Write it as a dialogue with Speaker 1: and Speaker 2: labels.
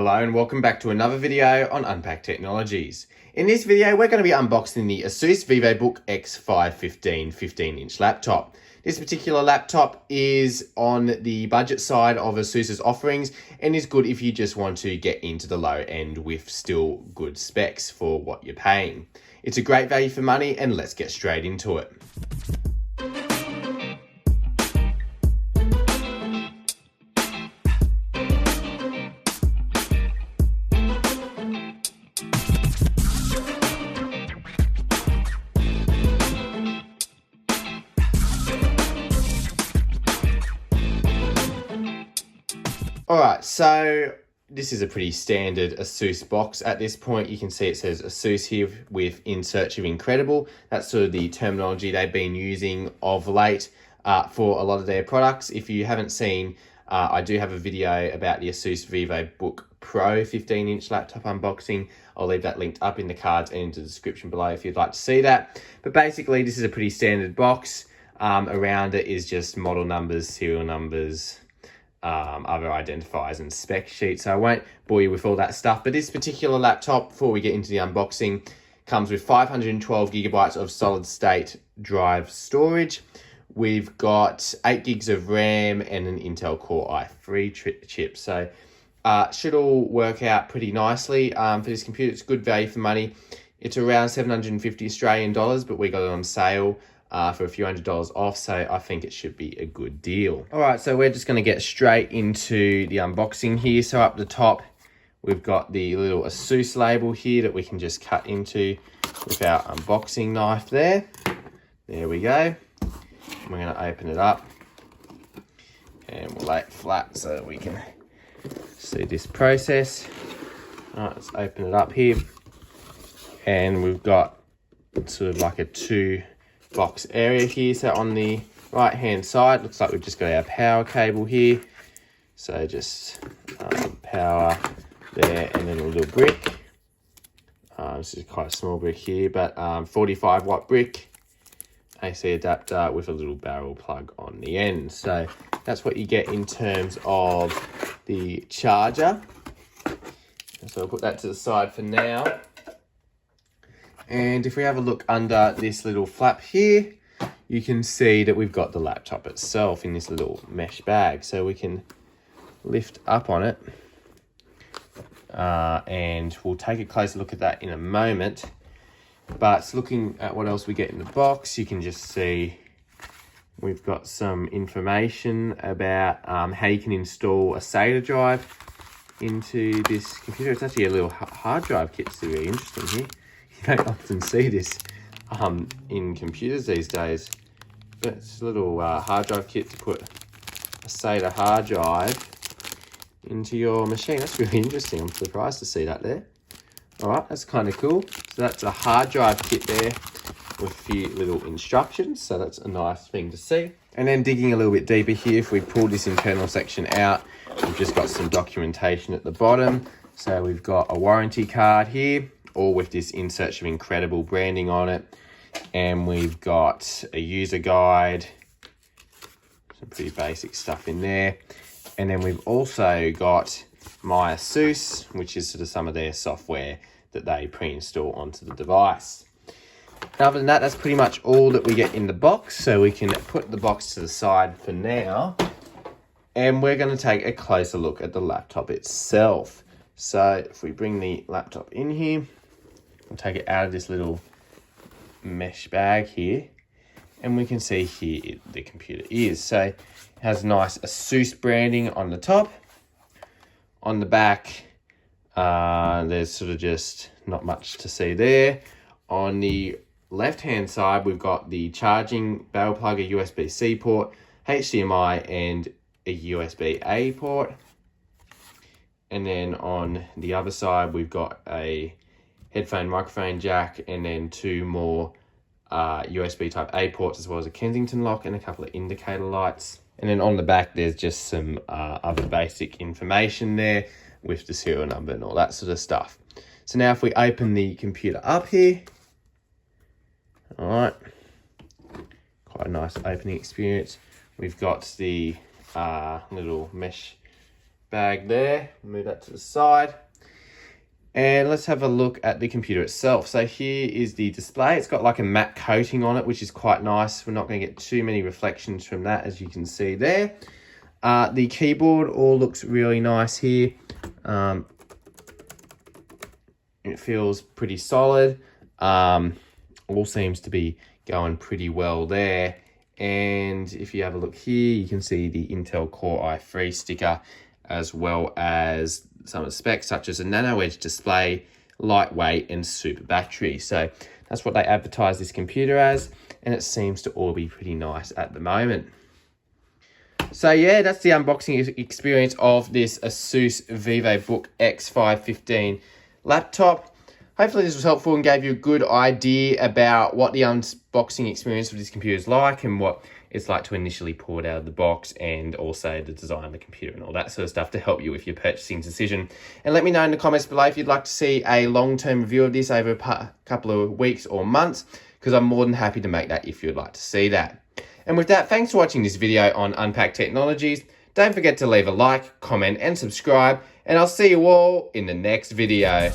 Speaker 1: Hello and welcome back to another video on Unpacked Technologies. In this video, we're going to be unboxing the ASUS VivoBook X515 15-inch laptop. This particular laptop is on the budget side of ASUS's offerings and is good if you just want to get into the low end with still good specs for what you're paying. It's a great value for money and let's get straight into it. Alright, so this is a pretty standard ASUS box at this point. You can see it says ASUS here with "In Search of Incredible." That's sort of the terminology they've been using of late for a lot of their products. If you haven't seen, I do have a video about the ASUS VivoBook Pro 15-inch laptop unboxing. I'll leave that linked up in the cards and in the description below if you'd like to see that. But basically, this is a pretty standard box. Around it is just model numbers, serial numbers, other identifiers and spec sheets. So I won't bore you with all that stuff, but this particular laptop, before we get into the unboxing, comes with 512 gigabytes of solid state drive storage. We've got 8 gigs of RAM and an Intel Core i3 chip. So should all work out pretty nicely for this computer. It's good value for money. It's around 750 Australian dollars, but we got it on sale for a few $100s off, so I think it should be a good deal. All right, so we're just going to get straight into the unboxing here. So up the top, we've got the little ASUS label here that we can just cut into with our unboxing knife there. There we go. We're going to open it up and we'll lay it flat so that we can see this process. All right, let's open it up here. And we've got sort of like a two-box area here. So on the right hand side, looks like we've just got our power cable here. So just power there and then a little brick. This is quite a small brick here, but 45 watt brick. AC adapter with a little barrel plug on the end. So that's what you get in terms of the charger. So I'll put that to the side for now. And if we have a look under this little flap here, you can see that we've got the laptop itself in this little mesh bag. So we can lift up on it and we'll take a closer look at that in a moment. But looking at what else we get in the box, you can just see we've got some information about how you can install a SATA drive into this computer. It's actually a little hard drive kit, so really interesting here. You don't often see this in computers these days. But it's a little hard drive kit to put a SATA hard drive into your machine. That's really interesting. I'm surprised to see that there. All right, that's kind of cool. So that's a hard drive kit there with a few little instructions. So that's a nice thing to see. And then digging a little bit deeper here, if we pull this internal section out, we've just got some documentation at the bottom. So we've got a warranty card here, all with this "In Search of Incredible" branding on it. And we've got a user guide, some pretty basic stuff in there. And then we've also got My ASUS, which is sort of some of their software that they pre-install onto the device. And other than that, that's pretty much all that we get in the box. So we can put the box to the side for now. And we're going to take a closer look at the laptop itself. So if we bring the laptop in here, we'll take it out of this little mesh bag here. And we can see here the computer is. So it has nice ASUS branding on the top. On the back, there's sort of just not much to see there. On the left-hand side, we've got the charging barrel plug, a USB-C port, HDMI, and a USB-A port. And then on the other side, we've got a headphone microphone jack, and then two more USB type A ports, as well as a Kensington lock and a couple of indicator lights. And then on the back, there's just some other basic information there with the serial number and all that sort of stuff. So now if we open the computer up here, all right, quite a nice opening experience. We've got the little mesh bag there. Move that to the side. And let's have a look at the computer itself. So here is the display. It's got like a matte coating on it, which is quite nice. We're not going to get too many reflections from that, as you can see there. The keyboard all looks really nice here. It feels pretty solid. All seems to be going pretty well there. And if you have a look here, you can see the Intel Core i3 sticker, as well as some of the specs, such as a nano edge display, lightweight, and super battery. So that's what they advertise this computer as, and it seems to all be pretty nice at the moment. So yeah, that's the unboxing experience of this Asus VivoBook X515 laptop. Hopefully this was helpful and gave you a good idea about what the unboxing experience of this computer is like and what it's like to initially pull it out of the box, and also the design of the computer and all that sort of stuff to help you with your purchasing decision. And let me know in the comments below if you'd like to see a long-term review of this over a couple of weeks or months, because I'm more than happy to make that if you'd like to see that. And with that, thanks for watching this video on Unpacked Technologies. Don't forget to leave a like, comment, and subscribe, and I'll see you all in the next video.